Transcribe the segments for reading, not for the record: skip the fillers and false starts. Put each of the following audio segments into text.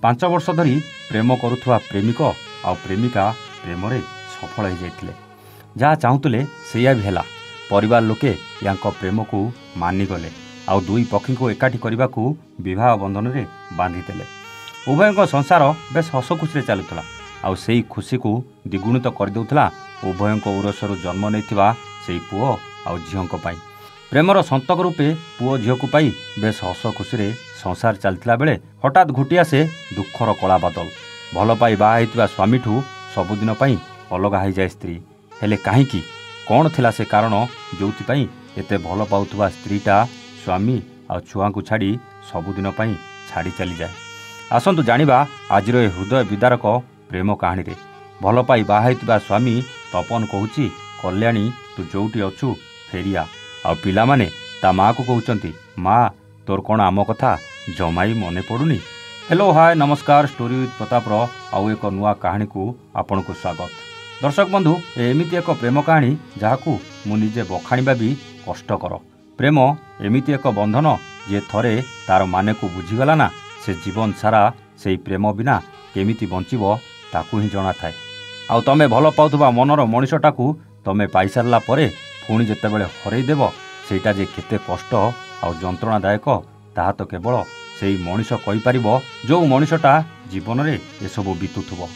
5 वर्ष धरी प्रेम करुवा प्रेमिक आ प्रेमिका प्रेम सफल हो जाते जहाँ चाहूले सैया भी है परिवार लोके या प्रेम को मानिगले आ दुई पक्षी को एकाठी करने को विवाह बंधन में बांधिदेले। उभयों संसार बेस हस खुशी चलुला आ से खुशी को द्विगुणित करदेउला उभयों उरसर जन्म नहीं से पुओ आ झील प्रेमर संतक रूपे पुओ झील को पाई बेस हस खुशी संसार चलता बेले हठात घुटी आसे दुखर कला बादल भल पाई बाहा स्वामी ठू सबुदिन अलग हो जाए स्त्री हेले कहीं कौन थिला से कारण जो एते भल पाउथुवा स्त्रीटा स्वामी आ छुआ को छाड़ी सबुदिन छाड़ी चली जाए। आसतु जानिबा आजिर ए हृदय विदारक प्रेम कहानी रे भल पाई बाहा स्वामी तपन कहूची कल्याणी तू जोटी अछु फेरिया आ पिला माने ता माँ को कहउचंती माँ तोर कौन आम कथा जमाई मने पड़ुनी। हेलो हाय नमस्कार स्टोरी विथ प्रतापर आउ एक नुआ कहानी को आपन को स्वागत। दर्शक बंधु एमिति एक प्रेम कहानी जहाकू मु निजे बखाणीबा भी कष्टकर। प्रेम एमिति एक बंधन जे थरे तार माने को बुझीगला ना से जीवन सारा से प्रेम बिना केमिति बंचिबो ताकू ही जना थाए। आउ तमे भल पाउथुबा मनर मनिषटाकू तमे पाई सारला परे पुणी जेतेबेले हरई देब सेटा जे केते कष्ट आउ जंत्रणादायक ताहा तो केवल सेई मनिष कहि परिबो जो मनिषटा जीवन रे एसबु बीतुथुबो।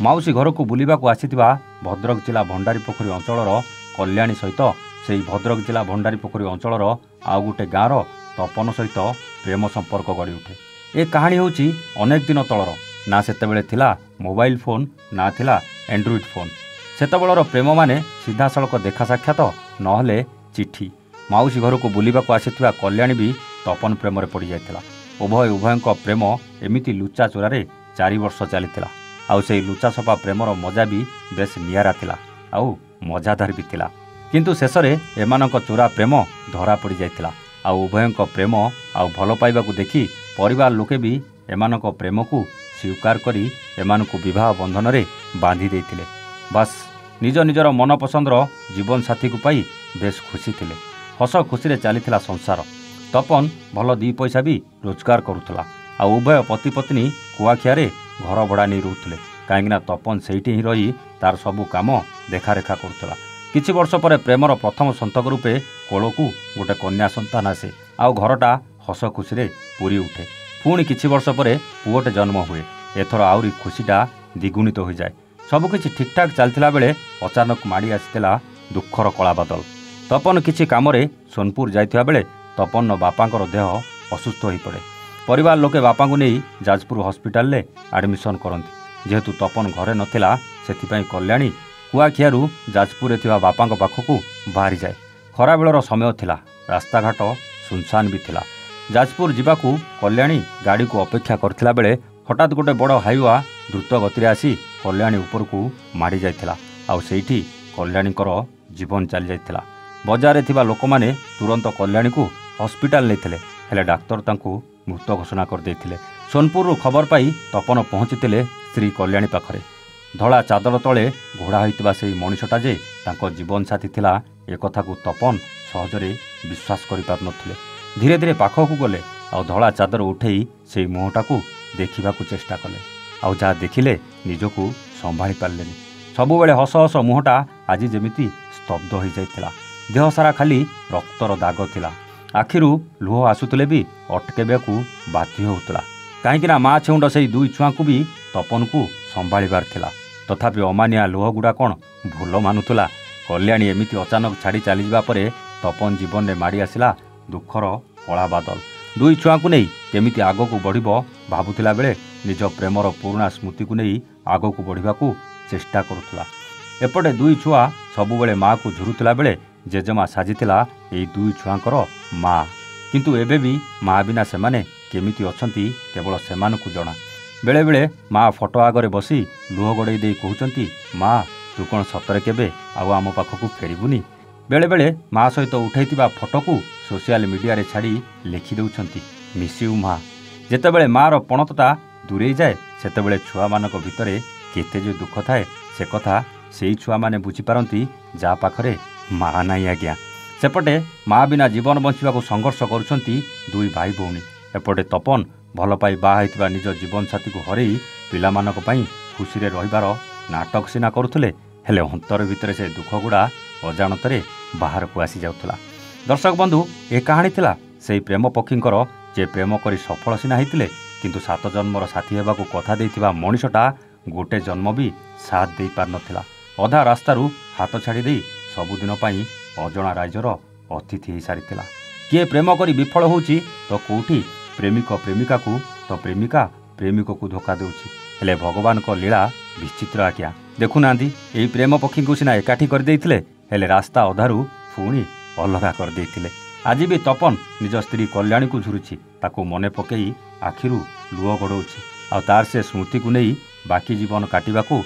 माउसी घर को बुलिबा को आसीथिबा भद्रक जिला भंडारीपोखरी अंचलर कल्याणी सहित से भद्रक जिला भंडारीपोखरी अंचलर आउ गोटे गाँवर तपन सहित प्रेम संपर्क गढ़ी उठे। ए कहानी होची अनेक दिन तलर ना सेतेबेले थिला मोबाइल फोन ना थिला एंड्रॉइड फोन। सेतेबेलर प्रेम माने सीधा सड़क देखा साक्षात नहले चिठी। माउसी घर को बुलिबा को आसीथिबा कल्याणी भी तपन प्रेम रे पड़ी जायतिला। उभयों प्रेम एमिति लुचा चोरारे 4 वर्ष चलीथिला आउ से लुचा सफा प्रेमर मजा भी बेस नियारा थिला आउ मजादार भी थिला किंतु शेष रे एमानक चोरा प्रेम धरा पड़ी जायतिला। आउ उभयों प्रेम आउ भल पाइबा को देखी परिवार लोके भी एमानक प्रेम को स्वीकार करी एमानकु विवाह बंधन रे बांधी देथिले। बस निज निजर मन पसंदर जीवन साथी को पाई बेस खुशी थिले। हस खुशी रे चलीथिला संसार। तपन भल 2 पैसा भी रोजगार करुथला आ उभय पति पत्नी कुआखियारे घर भड़ा नहीं रोते कहीं तपन सेठी ही रही तार सबू काम देखारेखा करुला। किछि वर्ष पर प्रेमर प्रथम संतक रूपे कोल को गोटे कन्या संतान आसे आउ घरटा हस खुशी रे पूरी उठे। पुणी किछि वर्ष पर पुओटे जन्म हुए। एथर आउरी खुशीटा द्विगुणित हो जाए। सबकिछि ठीक ठाक चलता बेले अचानक माड़ी आसीला दुखर कला बादल। तपन किछि कामरे सोनपुर जाइथिबा बेले तपन बापांकर देह असुस्थ हो पड़े। परिवार लोके बापा को नहीं जाजपुर हॉस्पिटल ले एडमिशन करती। जेहेतु तपन घरे नथिला सेथिपाई कल्याणी कुआखियारू जाजपुर थिबा बापांक पाखकू बाहरी जाए। खरा बेलर समय थिला। रास्ता घाट सुनसान भी थिला। जाजपुर जीवाकू कल्याणी गाड़ी को अपेक्षा करथिला बेले हठात गोटे बड़ हाईवा द्रुत गति आसी कल्याणी ऊपर को माड़ी जाइथिला आउ सेठी कल्याणीकर जीवन चली जाइथिला। बजार थिबा लोक माने तुरंत कल्याणी को हॉस्पिटल लेथिले हेले डाक्तर तांकू मृत घोषणा कर देथिले। सोनपुर खबर पाई तपन पहुंचीथिले श्री कल्याणी पाखरे। धड़ा चादर तले घोड़ा होइतिबा सेई मनिषटा जे तांको जीवन साथी थिला ए कथा को तपन सहजरे विश्वास करि पार नथिले। धीरे धीरे पाखकू गले आउ धड़ा चादर उठेई सेई मुहटा को देखिबा को चेष्टा कले आउ जा देखिले निजको संभाली पारलेनी। सबुबेले हस हस मुहटा आज जेमिति स्तब्ध हो जाइतिला। देह सारा खाली रक्तर दाग थिला। आखिरू लुह आसुतले भी अटकेबेकू बाध्य होउतला कहीं माँ छेउंड से 2 छुआ को भी तपन को संभाळिबार थिला। तथापि अमानिया लुह गुड़ा कौन भूल मानुला। कल्याणी एमिति अचानक छाड़ी चली जावा परे तपन जीवन में माड़ी आसिला दुखर कला बादल। 2 छुआ को नहीं केमिति आग को बढ़िबो भाबुतिला बेले निज प्रेमर पुराना स्मृति को नहीं आग को बढ़िबा को चेष्टा करुतला। एपटे 2 छुआ सबुबेले माँ को झुरुतला बेले जेजेमा साजिथिला एई 2 छुआंकर माँ। किंतु एबे भी माँ बिना सेमाने केमिति अछंती केवल सेमानकु जणा। बेले बेले माँ फोटो आगरे बसी लुह गड़े दे कहउचंती माँ तू कौन सतरे केबे आउ आम पाखकू फेरिबुनी। बेले बेले माँ सहित उठाइतिबा फोटो को सोशल मीडिया रे छाड़ी लिखि देउछंती मिस यू माँ। जेतेबेले माँर पणतटा दूरे जाए सेतेबेले छुआ मानक भितरे केते जो दुख थाए से कथा सेई छुआ माने बुझी पारंती जा पाखरे माँ नाई आज्ञा। सेपटे माँ बिना जीवन बंचिबा को संघर्ष करुछंती 2 भाई भौणी। एपटे तपन ଭଲ ପାଇ ବାହା ହୋଇଥିବା ନିଜ ଜୀବନସାଥୀକୁ ହରେଇ ପିଲାମାନଙ୍କ ପାଇଁ ଖୁସିରେ ରହିବାର ନାଟକ ସିନା କରୁଥିଲେ, ହେଲେ ଅନ୍ତର ଭିତରେ ସେ ଦୁଃଖଗୁଡ଼ା ଅଜାଣତରେ ବାହାରକୁ ଆସିଯାଉଥିଲା। ଦର୍ଶକ ବନ୍ଧୁ, ଏ କାହାଣୀ ଥିଲା ସେହି ପ୍ରେମ ପକ୍ଷୀଙ୍କର ଯେ ପ୍ରେମ କରି ସଫଳ ସିନା ହେଇଥିଲେ, କିନ୍ତୁ 7 ଜନ୍ମର ସାଥୀ ହେବାକୁ କଥା ଦେଇଥିବା ମଣିଷଟା ଗୋଟେ ଜନ୍ମ ବି ସାଥ ଦେଇପାରିନଥିଲା। ଅଧା ରାସ୍ତାରୁ ହାତ ଛାଡ଼ି ଦେଇ ସବୁଦିନ ପାଇଁ ଅଜଣା ରାଇଜର ଅତିଥି ହୋଇସାରିଥିଲା। କିଏ ପ୍ରେମ କରି ବିଫଳ ହେଉଛି ତ କେଉଁଠି ପ୍ରେମିକ ପ୍ରେମିକାକୁ ତ ପ୍ରେମିକା ପ୍ରେମିକକୁ ଧୋକା ଦେଉଛି। ହେଲେ ଭଗବାନଙ୍କ ଲୀଳା ବିଚିତ୍ର ଆଜ୍ଞା। ଦେଖୁନାହାନ୍ତି, ଏହି ପ୍ରେମ ପକ୍ଷୀଙ୍କୁ ସିନା ଏକାଠି କରିଦେଇଥିଲେ, ହେଲେ ରାସ୍ତା ଅଧାରୁ ପୁଣି ଅଲଗା କରିଦେଇଥିଲେ। ଆଜି ବି ତପନ ନିଜ ସ୍ତ୍ରୀ କଲ୍ୟାଣୀକୁ ଝୁରୁଛି, ତାକୁ ମନେ ପକାଇ ଆଖିରୁ ଲୁହ ଗଡ଼ଉଛି। ଆଉ ତାର ସେ ସ୍ମୃତିକୁ ନେଇ ବାକି ଜୀବନ କାଟିବାକୁ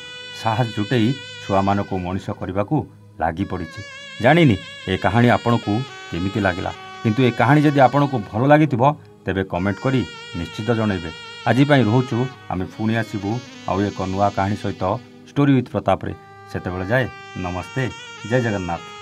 ସାହସ ଜୁଟେଇ ଛୁଆମାନଙ୍କୁ ମଣିଷ କରିବାକୁ ଲାଗି ପଡ଼ିଛି। ଜାଣିନି ଏ କାହାଣୀ ଆପଣଙ୍କୁ କେମିତି ଲାଗିଲା, କିନ୍ତୁ ଏ କାହାଣୀ ଯଦି ଆପଣଙ୍କୁ ଭଲ ଲାଗିଥିବ ତେବେ କମେଣ୍ଟ କରି ନିଶ୍ଚିତ ଜଣାଇବେ। ଆଜି ପାଇଁ ରହୁଛୁ, ଆମେ ପୁଣି ଆସିବୁ ଆଉ ଏକ ନୂଆ କାହାଣୀ ସହିତ ଷ୍ଟୋରି ୱିଥ୍ ପ୍ରତାପରେ। ସେତେବେଳେ ଯାଏ ନମସ୍ତେ, ଜୟ ଜଗନ୍ନାଥ।